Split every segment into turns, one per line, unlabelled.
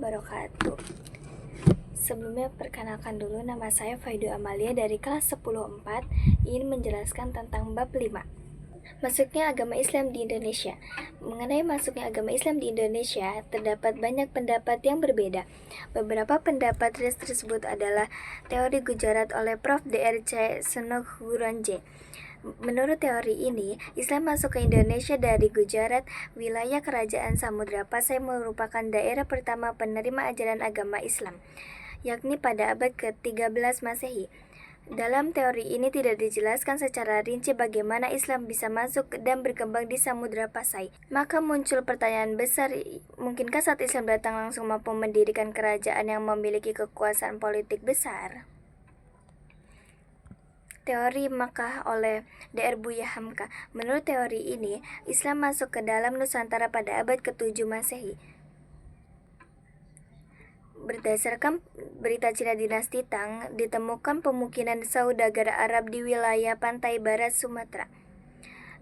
wabarakatuh. Sebelumnya perkenalkan dulu, nama saya Faidu Amalia dari kelas 10-4, ingin menjelaskan tentang bab 5. Masuknya agama Islam di Indonesia. Mengenai masuknya agama Islam di Indonesia, terdapat banyak pendapat yang berbeda. Beberapa pendapat tersebut adalah teori Gujarat oleh Prof. Dr. Senoguranje. Menurut teori ini, Islam masuk ke Indonesia dari Gujarat, wilayah kerajaan Samudra Pasai merupakan daerah pertama penerima ajaran agama Islam, yakni pada abad ke-13 Masehi. Dalam teori ini tidak dijelaskan secara rinci bagaimana Islam bisa masuk dan berkembang di Samudra Pasai. Maka muncul pertanyaan besar, mungkinkah saat Islam datang langsung mampu mendirikan kerajaan yang memiliki kekuasaan politik besar? Teori Makkah oleh Dr. Buya Hamka. Menurut teori ini, Islam masuk ke dalam Nusantara pada abad ke-7 Masehi. Berdasarkan berita Cina dinasti Tang, ditemukan pemukiman saudagar Arab di wilayah pantai barat Sumatera.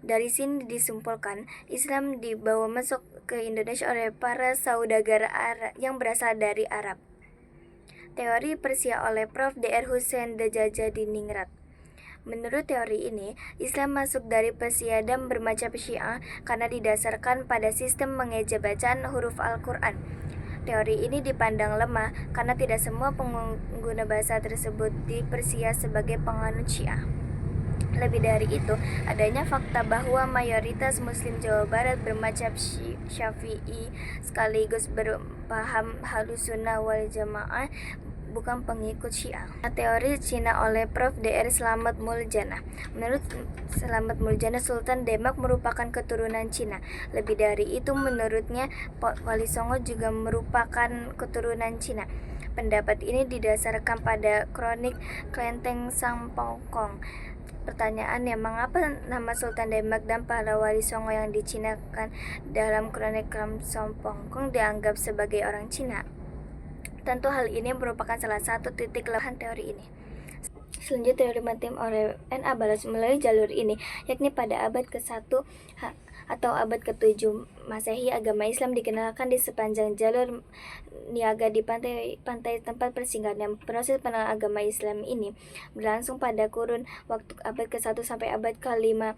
Dari sini disimpulkan, Islam dibawa masuk ke Indonesia oleh para saudagar Arab yang berasal dari Arab. Teori Persia oleh Prof. Dr. Hussein Dajaja di Ningrat. Menurut teori ini, Islam masuk dari Persia dan bermacam Syiah karena didasarkan pada sistem mengeja bacaan huruf Al-Quran. Teori ini dipandang lemah karena tidak semua pengguna bahasa tersebut di Persia sebagai penganut Syiah. Lebih dari itu, adanya fakta bahwa mayoritas Muslim Jawa Barat bermacam Syafi'i sekaligus berpaham Ahlus Sunnah wal Jamaah, bukan pengikut Syiah. Teori Cina oleh Prof. Dr. Slamet Muljana. Menurut Slamet Muljana, Sultan Demak merupakan keturunan Cina. Lebih dari itu, menurutnya Wali Songo juga merupakan keturunan Cina. Pendapat ini didasarkan pada kronik Klenteng Sampokong. Pertanyaannya, mengapa nama Sultan Demak dan para wali Songo yang dicinakan dalam kronik Sampokong dianggap sebagai orang Cina? Tentu hal ini merupakan salah satu titik lemah teori ini. Selanjutnya teori Matim oleh N.A. Balas melalui jalur ini, yakni pada abad ke-1 atau abad ke-7 Masehi, agama Islam dikenalkan di sepanjang jalur niaga di pantai tempat persinggahan. Proses pengenalan agama Islam ini berlangsung pada kurun waktu abad ke-1 sampai abad ke-5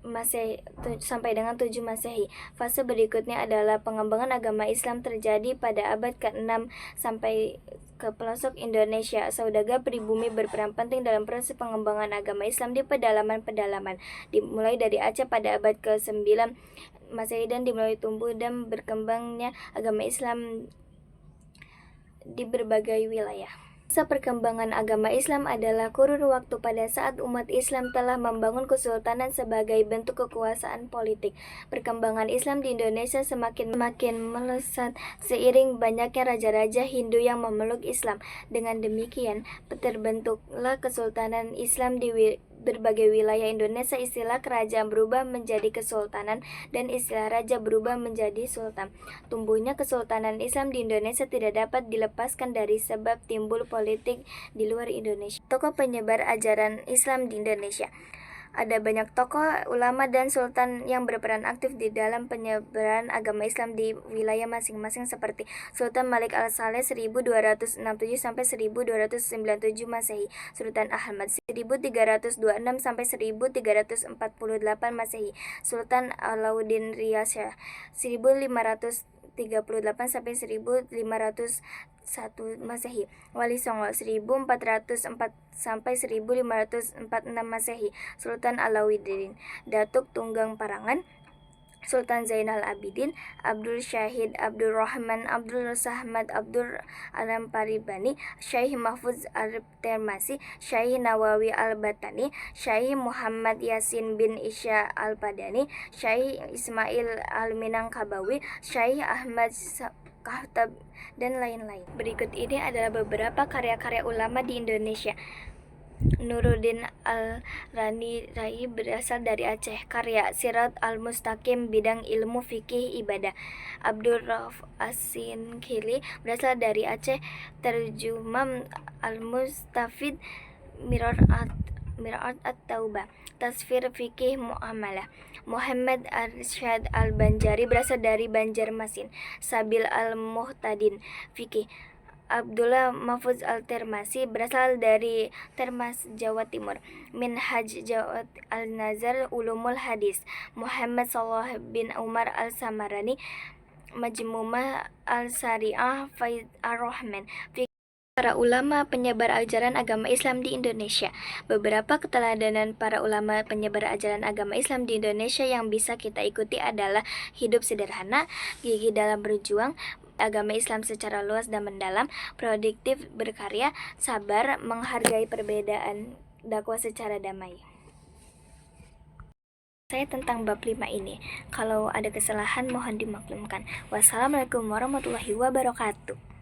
Masehi sampai dengan 7 Masehi. Fase berikutnya adalah pengembangan agama Islam terjadi pada abad ke-6 sampai ke pelosok Indonesia. Saudagar pribumi berperan penting dalam proses pengembangan agama Islam di pedalaman-pedalaman, dimulai dari Aceh pada abad ke-9 Masehi dan dimulai tumbuh dan berkembangnya agama Islam di berbagai wilayah. Masa perkembangan agama Islam adalah kurun waktu pada saat umat Islam telah membangun kesultanan sebagai bentuk kekuasaan politik. Perkembangan Islam di Indonesia semakin melesat seiring banyaknya raja-raja Hindu yang memeluk Islam. Dengan demikian, terbentuklah kesultanan Islam di berbagai wilayah Indonesia. Istilah kerajaan berubah menjadi kesultanan dan istilah raja berubah menjadi sultan. Tumbuhnya kesultanan Islam di Indonesia tidak dapat dilepaskan dari sebab timbul politik di luar Indonesia. Tokoh penyebar ajaran Islam di Indonesia. Ada banyak tokoh, ulama, dan sultan yang berperan aktif di dalam penyebaran agama Islam di wilayah masing-masing seperti Sultan Malik Al-Saleh 1267 sampai 1297 Masehi, Sultan Ahmad 1326 sampai 1348 Masehi, Sultan Alauddin Riyad 1538 sampai 1501 Masehi, Wali Songo 1404 sampai 1546 Masehi, Sultan Alauddin Datuk Tunggang Parangan, Sultan Zainal Abidin, Abdul Syahid Abdul Rahman Abdul Sahmad Abdul Alam Paribani, Syekh Mahfuz Al-Termasi, Syekh Nawawi Al-Batani, Syekh Muhammad Yasin bin Isya Al-Padani, Syekh Ismail Al-Minangkabawi, Syekh Ahmad Kahtab, dan lain-lain. Berikut ini adalah beberapa karya-karya ulama di Indonesia. Nuruddin Al-Rani Rai berasal dari Aceh. Karya Sirat Al-Mustaqim bidang ilmu fikih ibadah. Abdul Rauf As-Sinkhili berasal dari Aceh. Terjemah Al-Mustafid Mirar Mir'at At-Taubah. Tasfir Fikih Muamalah. Muhammad Arsyad Al-Banjari berasal dari Banjarmasin. Sabil Al-Muhtadin Fikih. Abdullah Mahfuz Al-Termasi berasal dari Termas, Jawa Timur. Minhaj Jawa Al-Nazar Ulumul Hadis. Muhammad Salah bin Umar Al-Samarani Majmumah Al-Syariah Faid Ar-Rahman. Para ulama penyebar ajaran agama Islam di Indonesia. Beberapa keteladanan para ulama penyebar ajaran agama Islam di Indonesia yang bisa kita ikuti adalah hidup sederhana, gigih dalam berjuang, agama Islam secara luas dan mendalam, produktif berkarya, sabar, menghargai perbedaan, dakwah secara damai. Saya tentang bab 5 ini. Kalau ada kesalahan mohon dimaklumkan. Wassalamualaikum warahmatullahi wabarakatuh.